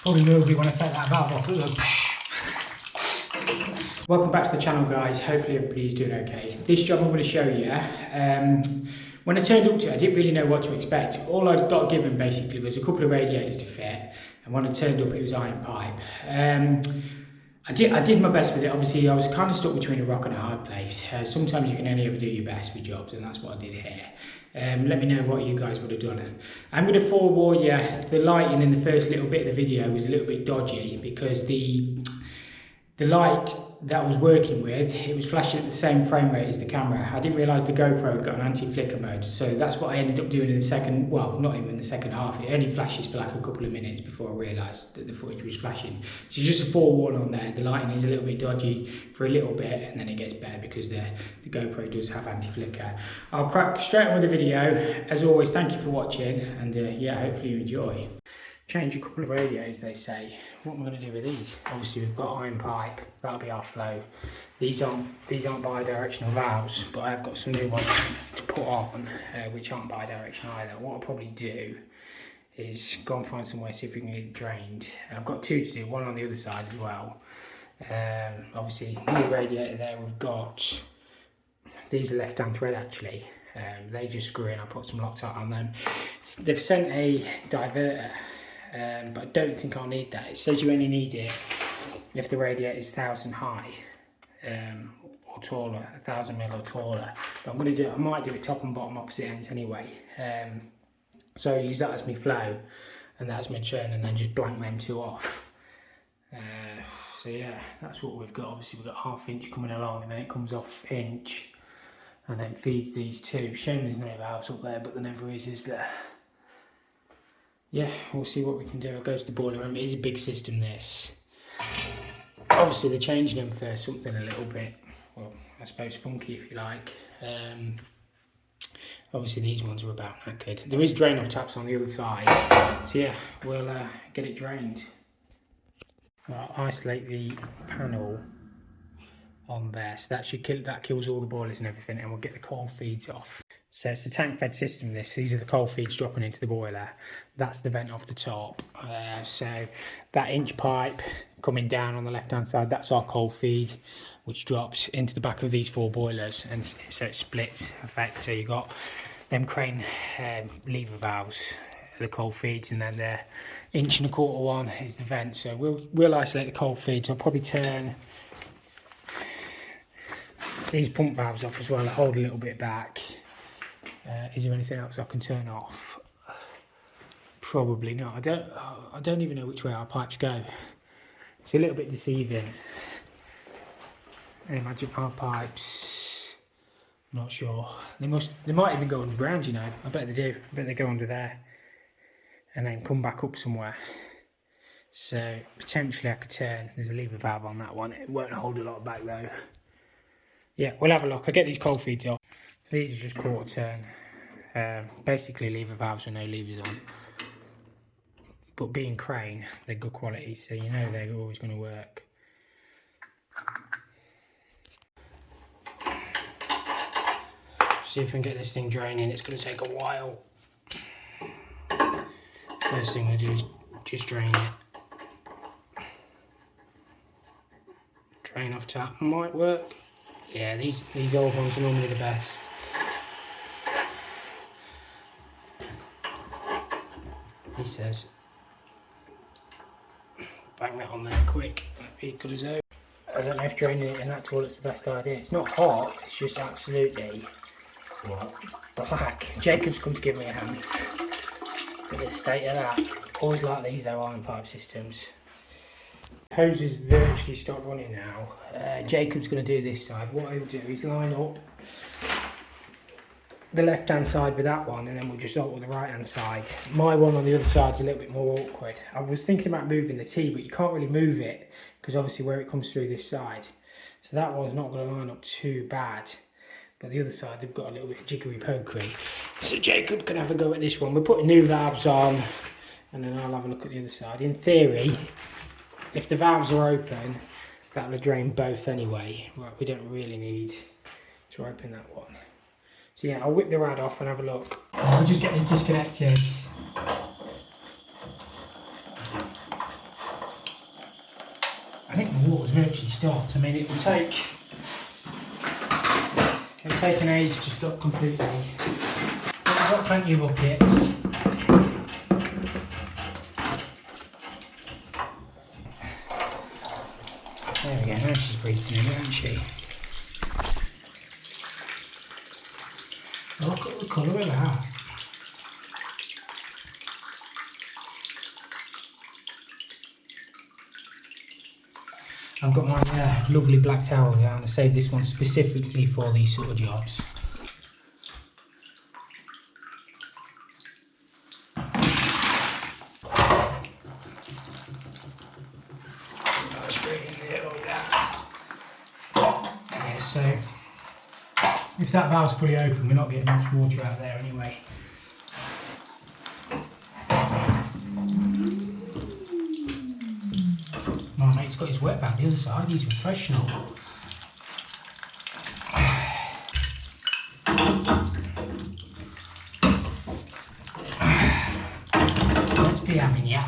Probably mildew when I take that valve off. Welcome back to the channel, guys. Hopefully everybody's doing okay. This job I'm going to show you, when I turned up to it, I didn't really know what to expect. All I got given basically was a couple of radiators to fit, and when I turned up it was iron pipe. I did my best with it. Obviously I was kind of stuck between a rock and a hard place. Sometimes you can only ever do your best with jobs, and that's what I did here. Let me know what you guys would have done. I'm going to forewarn you, the lighting in the first little bit of the video was a little bit dodgy because the light that I was working with, it was flashing at the same frame rate as the camera. I didn't realise the GoPro had got an anti-flicker mode, so that's what I ended up doing in the second, well, not even in the second half. It only flashes for like a couple of minutes before I realised that the footage was flashing. So just a forewarning on there, the lighting is a little bit dodgy for a little bit, and then it gets better because the GoPro does have anti-flicker. I'll crack straight on with the video. As always, thank you for watching, and yeah, hopefully you enjoy. Change a couple of radiators, they say. What am I going to do with these? Obviously we've got iron pipe, that'll be our flow. These aren't bi-directional valves, but I've got some new ones to put on, which aren't bi-directional either. What I'll probably do is go and find somewhere, see if we can get it drained. I've got two to do, one on the other side as well. Obviously, new radiator there we've got. These are left-hand thread actually. They just screw in, I put some Loctite on them. They've sent a diverter. But I don't think I'll need that. It says you only need it if the radiator is 1000 high or taller, 1000 mil or taller. But I'm going to do it, I might do it top and bottom opposite ends anyway. So I use that as my flow and that's my churn, and then just blank them two off. So yeah, that's what we've got. Obviously we've got 1/2 inch coming along, and then it comes off inch and then feeds these two. Shame there's no valves up there, but there never is there? Yeah, we'll see what we can do. I'll go to the boiler room. It is a big system, this. Obviously they're changing them for something a little bit, well, I suppose funky if you like. Obviously these ones are about knackered. There is drain off taps on the other side, so yeah, we'll get it drained. I'll isolate the panel on there, so that kills all the boilers and everything, and we'll get the cold feeds off. So it's the tank fed system, this. These are the cold feeds dropping into the boiler. That's the vent off the top. So that inch pipe coming down on the left hand side, that's our cold feed, which drops into the back of these 4 boilers, and so it splits effect. So you've got them crane lever valves, the cold feeds, and then the 1.25" one is the vent. So we'll isolate the cold feeds. I'll probably turn these pump valves off as well. I hold a little bit back. Is there anything else I can turn off? Probably not. I don't even know which way our pipes go. It's a little bit deceiving. I imagine our pipes, I'm not sure. They might even go underground, you know. I bet they do. I bet they go under there and then come back up somewhere. So potentially I could turn. There's a lever valve on that one. It won't hold a lot back though. Yeah, we'll have a look. I'll get these cold feeds off. So these are just quarter turn. Basically lever valves with no levers on. But being crane, they're good quality, so you know they're always going to work. See if we can get this thing draining. It's going to take a while. First thing we do is just drain it. Drain off tap might work. Yeah, these old ones are normally the best. He says, bang that on there quick. That'd be good as ever. I don't know if draining it in that toilet's the best idea. It's not hot, it's just absolutely black. Jacob's come to give me a hand. Look at the state of that. Always like these though, iron pipe systems. Hose has virtually stopped running now. Jacob's going to do this side. What he'll do is line up the left hand side with that one, and then we'll just alter the right hand side. My one on the other side is a little bit more awkward. I was thinking about moving the T, but you can't really move it because obviously where it comes through this side. So that one's not going to line up too bad. But the other side, they've got a little bit of jiggery pokery. So Jacob can have a go at this one. We're putting new valves on, and then I'll have a look at the other side. In theory, if the valves are open, that'll drain both anyway. Right, we don't really need to open that one. So yeah, I'll whip the rad off and have a look. We'll just get these disconnected. think the water's virtually stopped. I mean, it'll take an age to stop completely. But we've got plenty of buckets. There we go, now she's breathing in, isn't she? Look at the colour of that. I've got my lovely black towel down. I saved this one specifically for these sort of jobs. Yeah, so if that valve's fully open, we're not getting much water out there anyway. My mate's got his wet back the other side, he's professional. Let's be having ya.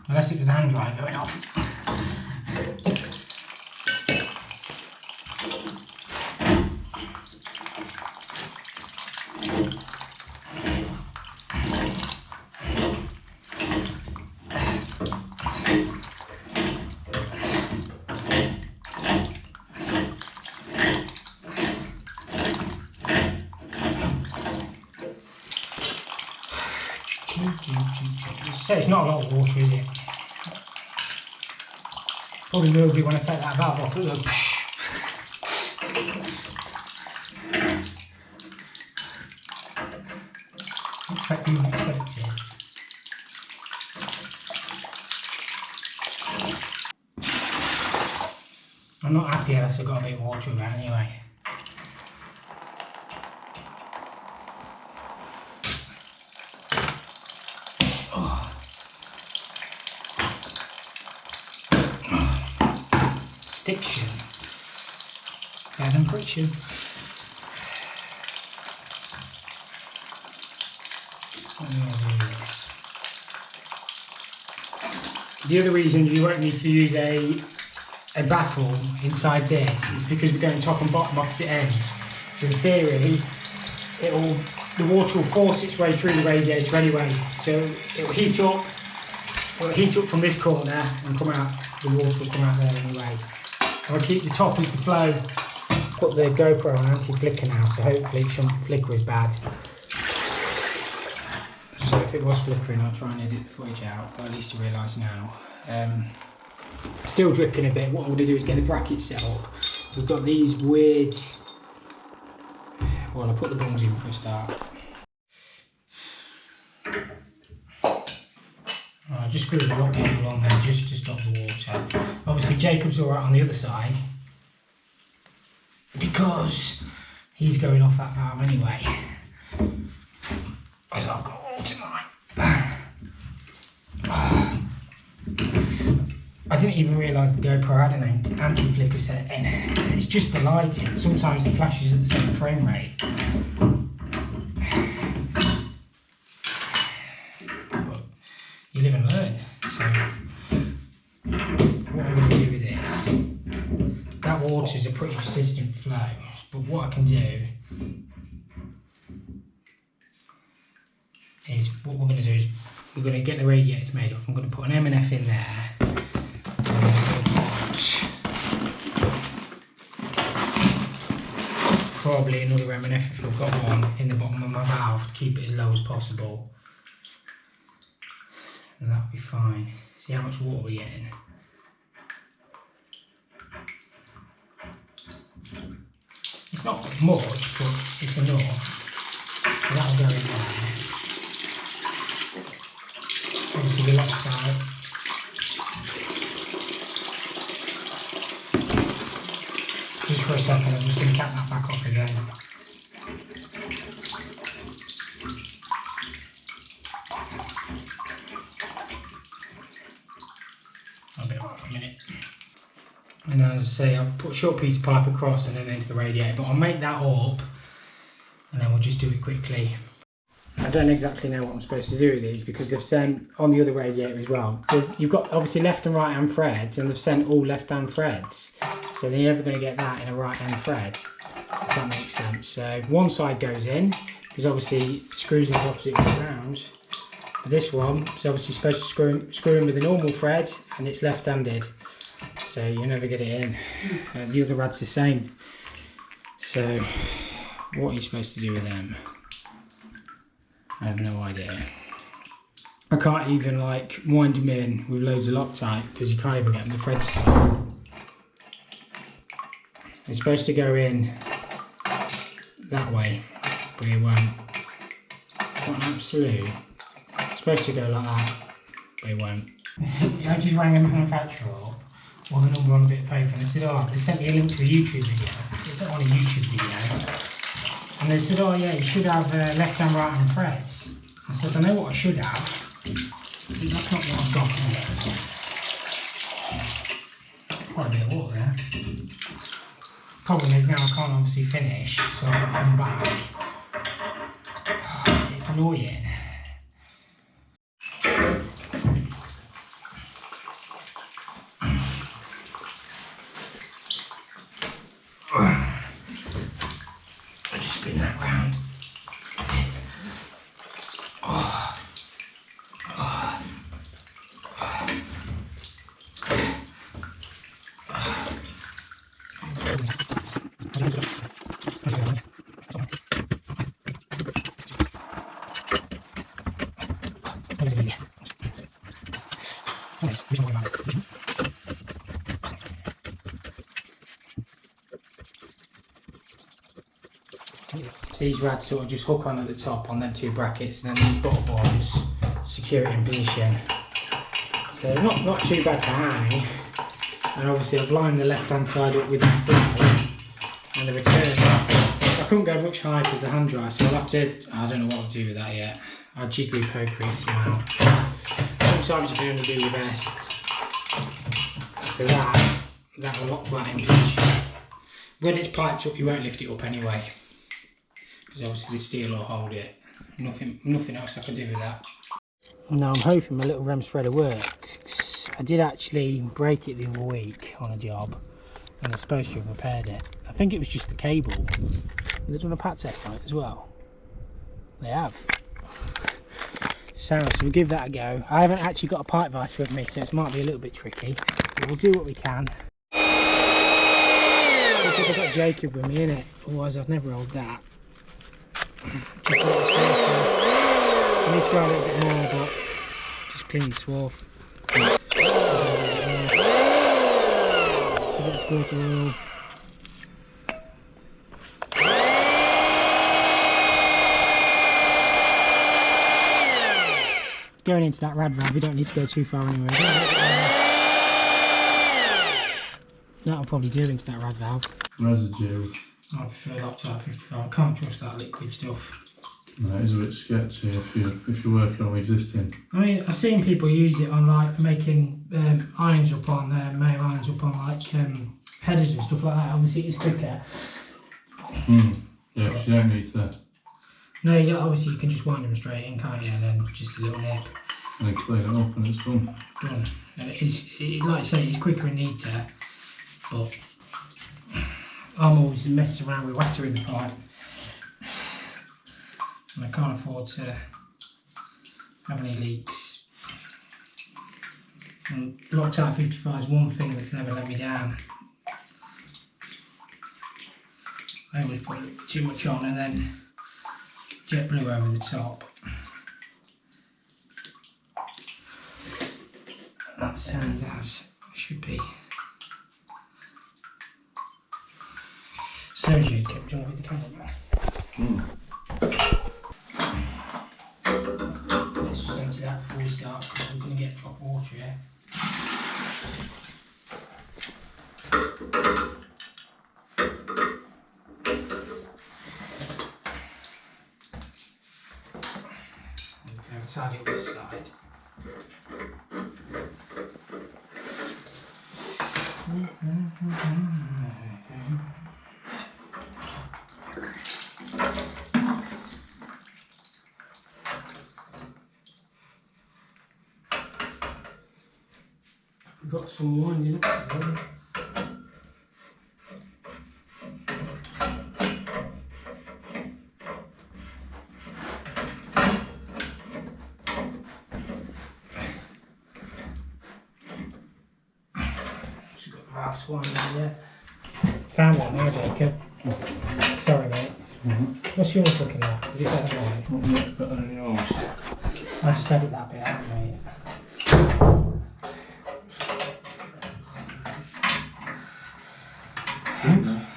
Unless it was the hand dryer going off. So it's not a lot of water, is it? Probably will be when I take that valve off. It'll go expecting unexpected. I'm not happy unless I've got a bit of water in there anyway. Stiction better than friction. The other reason you won't need to use a baffle inside this is because we're going top and bottom opposite ends. So in theory, the water will force its way through the radiator anyway. So it'll heat up from this corner and come out. The water will come out there anyway. I'll keep the top as the flow. Put the GoPro on anti-flicker now, so hopefully it shouldn't flicker as bad. So if it was flickering, I'll try and edit the footage out, but at least I realise now. Still dripping a bit. What I'm going to do is get the brackets set up. We've got these weird... Well, I'll put the bungs in for a start. Right, just screw the rock cable on there just to stop the water. Obviously Jacob's alright on the other side because he's going off that valve anyway. As I've got water mine. I didn't even realise the GoPro had an anti-flicker set in. It's just the lighting. Sometimes it flashes at the same frame rate. But you live and learn. So what I'm going to do with this, that water is a pretty persistent flow, but what I can do is, what we're going to do is we're going to get the radiators made up. I'm going to put an M&F in there. Probably another M&F if I've got one in the bottom of my valve to keep it as low as possible. And that'll be fine. See how much water we're getting. It's not much, but it's enough. So that'll go in there. Obviously the left side. Just for a second, I'm just going to cap that back off again. I'll be alright for a minute. And as I say, I'll put a short piece of pipe across and then into the radiator, but I'll make that up and then we'll just do it quickly. don't exactly know what I'm supposed to do with these because they've sent on the other radiator as well. You've got obviously left and right hand threads, and they've sent all left hand threads. So you're never going to get that in a right hand thread, if that makes sense. So one side goes in, because obviously it screws in the opposite way around. This one is obviously supposed to screw in with a normal thread, and it's left handed. So you never get it in. The other rad's the same. So what are you supposed to do with them? I have no idea. I can't even like wind them in with loads of Loctite because you can't even get them the threads stuck. It's supposed to go in that way, but it won't. What an absolute. It's supposed to go like that, but it won't. I just rang the manufacturer or the number on a bit of paper and they said, oh, they sent me a link to a YouTube video. It's not on a YouTube video. And they said, oh yeah, you should have left and right hand threads. I said, I know what I should have, but that's not what I've got, is it? Quite a bit of water there. Problem is now I can't obviously finish, so I've got to come back. It's annoying. I just spin that round. These rads sort of just hook on at the top on them two brackets, and then these bottom ones secure it in position. So not too bad to hang. And obviously I've lined the left hand side up with the flow and the return. I couldn't go much higher because the hand dry, so I'll have to, I don't know what I'll do with that yet. I'll jiggly poker it somehow. Sometimes you can only do your best. So that will lock that in position. When it's piped up you won't lift it up anyway, because obviously the steel will hold it. Nothing else I can do with that. Now I'm hoping my little REMS threader works. I did actually break it the other week on a job and they're supposed to have repaired it. I think it was just the cable. They've done a pat test on it as well. They have. So we'll give that a go. I haven't actually got a pipe vise with me, so it might be a little bit tricky, but we'll do what we can. I've got Jacob with me in it, otherwise I'd never hold that. I need to go a little bit more, but just clean the swath. A bit of squirter oil. Going into that rad valve, we don't need to go too far anyway. That'll probably do into that rad valve. Residue. I prefer Loctite 55. I can't trust that liquid stuff. No, it is a bit sketchy if you're working on existing. I mean, I've seen people use it on like for making irons up on male irons up on like headers and stuff like that. Obviously, it's quicker. Yeah, you don't need to. No, you don't, obviously you can just wind them straight in, can't you? And then just a little nip. And then clean it up and it's done. Done. And like I say, it's quicker and neater. But I'm always messing around with wetter in the pipe. And I can't afford to have any leaks. And Loctite 55 is one thing that's never let me down. I always put too much on and then jet blue over the top. And that sounds as it should be. So Jacob, do you want to be the cameraman? Let's just empty that before we start, because I'm going to get drop water here. Tidy up this side. got some winding up. She's got half one there. Found one there, Jacob. Sorry, mate. What's yours looking like? Is it better than mine? Not much better than yours. I just edit that bit out, mate.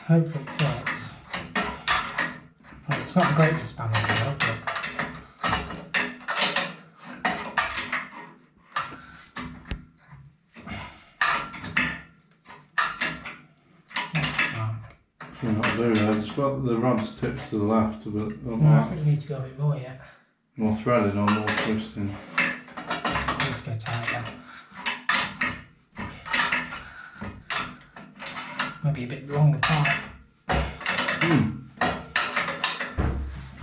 Hopefully it fits. Well, it's not the greatest span on the world, but You know what to do there. It's got the rod's tipped to the left a bit. I think we need to go a bit more yet. More threading or more twisting. Let's go tighter. Maybe a bit longer pipe.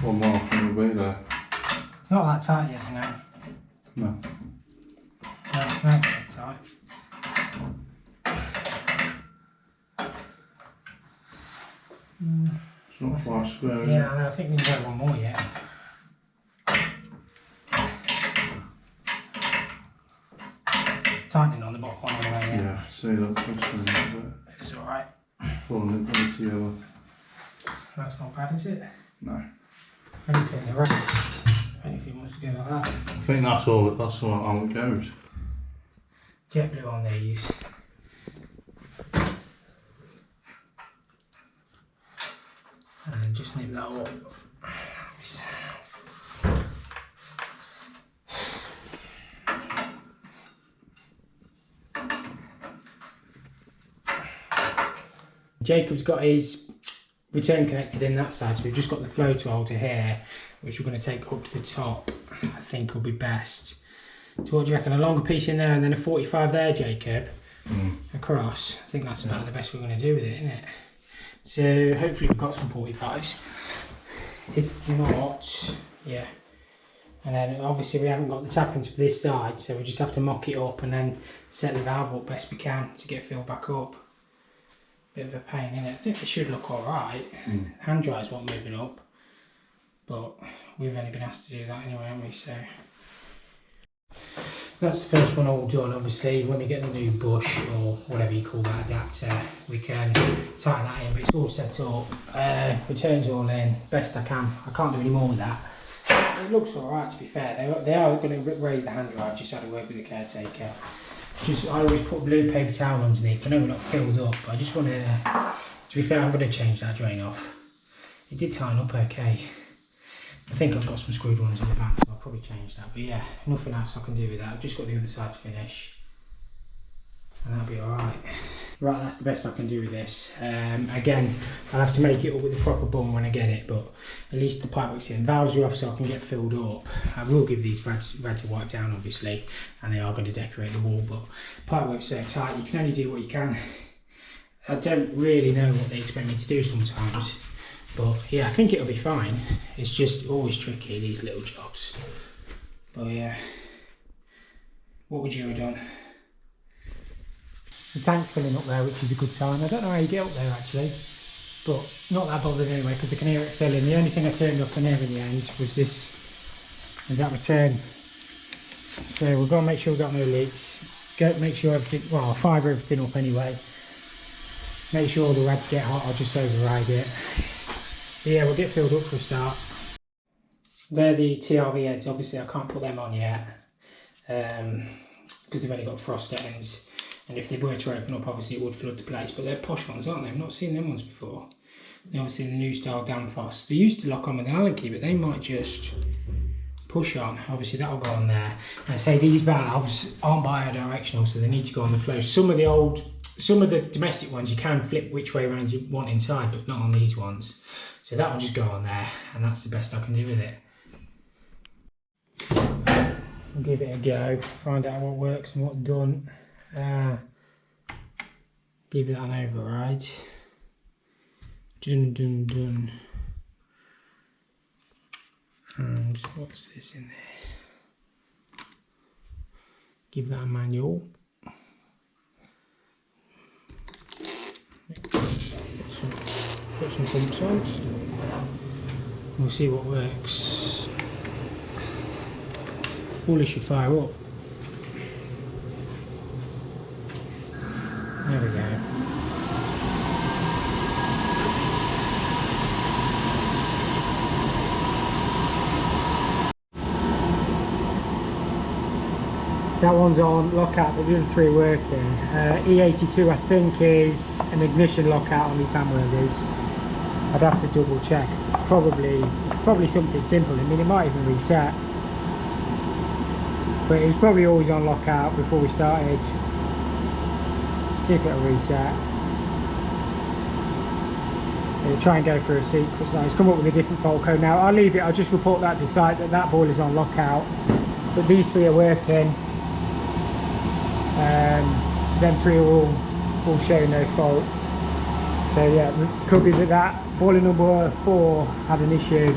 One more from the way there. It's not that tight yet, you know. No. No, it's not that tight. It's not far square. is it? Yeah, I know, I think we need to go one more yet. Tightening on the bottom one anyway, Yeah, see that twisting a little bit. It's alright. Pulling it into yellow. That's not bad, is it? No. Anything, they're right. If anything wants to go like that. I think that's all how it goes. Jet blue on these. And just nip that up. Jacob's got his return connected in that side, so we've just got the floater holder here, which we're going to take up to the top. I think will be best. So what do you reckon? A longer piece in there and then a 45 there, Jacob? Across. I think that's about the best we're going to do with it, isn't it? So hopefully we've got some 45s. If not, yeah. And then obviously we haven't got the tappings for this side, so we just have to mock it up and then set the valve up best we can to get filled back up. Bit of a pain, innit? I think it should look alright. Hand dryers won't move it up, but we've only been asked to do that anyway, haven't we? So that's the first one all done. Obviously when we get the new bush or whatever you call that adapter, we can tighten that in, but it's all set up. Returns all in best I can. I can't do any more with that. It looks alright, to be fair. They are going to raise the hand dryer. I've just had a word with the caretaker. I always put blue paper towel underneath. I know we're not filled up, but I just want to be fair, I'm going to change that drain off. It did tighten up okay. I think I've got some screwed ones in the back, so I'll probably change that. But yeah, nothing else I can do with that. I've just got the other side to finish, and that'll be alright. Right, that's the best I can do with this. Again, I'll have to make it up with the proper bung when I get it, but at least the pipework's in. Valves are off so I can get filled up. I will give these rads a wipe down, obviously, and they are going to decorate the wall, but pipework's so tight, you can only do what you can. I don't really know what they expect me to do sometimes, but yeah, I think it'll be fine. It's just always tricky, these little jobs. But yeah, what would you have done? The tank's filling up there, which is a good sign. I don't know how you get up there actually, but not that bothered anyway because I can hear it filling. The only thing I turned up and here in the end was that return. So we're going to make sure we've got no leaks. Make sure everything, well, I'll fibre everything up anyway. Make sure all the rads get hot, I'll just override it. But yeah, we'll get filled up for a start. They're the TRV heads, obviously I can't put them on yet because they've only got frost ends. And if they were to open up, obviously it would flood the place. But they're posh ones, aren't they? I've not seen them ones before. They're obviously the new style Danfoss. They used to lock on with an Allen key, but they might just push on. Obviously that'll go on there. And I say these valves aren't bidirectional, so they need to go on the flow. Some of the domestic ones you can flip which way around you want inside, but not on these ones. So that will just go on there, and that's the best I can do with it. I'll give it a go, find out what works and what's done. Give that an override. Dun dun dun. And what's this in there? Give that a manual. the pumps on. We'll see what works. All this should fire up. There we go. That one's on lockout, but the other three are working. E82 I think is an ignition lockout on these hamburgers. I'd have to double check. It's probably something simple. I mean, it might even reset, but it was probably always on lockout before we started. See if it'll reset. We'll try and go through a sequence now. It's come up with a different fault code now. I'll leave it. I'll just report that to site that boiler's on lockout, but these three are working. Them three are all showing no fault. So yeah, it could be that boiler number 4 had an issue.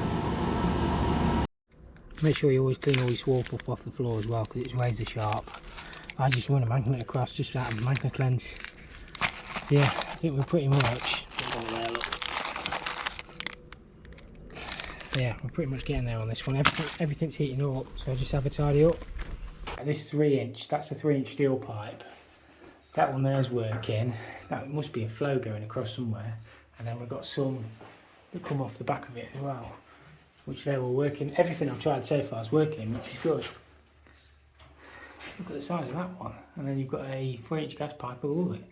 Make sure you always clean all your swarf up off the floor as well, because it's razor sharp. I just run a magnet across just out of magnet cleanse. Yeah, I think we're pretty much. Yeah, we're pretty much getting there on this one. Everything's heating up, so I just have a tidy up. This 3-inch, that's a 3-inch steel pipe. That one there's working. That must be a flow going across somewhere. And then we've got some that come off the back of it as well, which they're all working. Everything I've tried so far is working, which is good. Look at the size of that one. And then you've got a 4-inch gas pipe above it.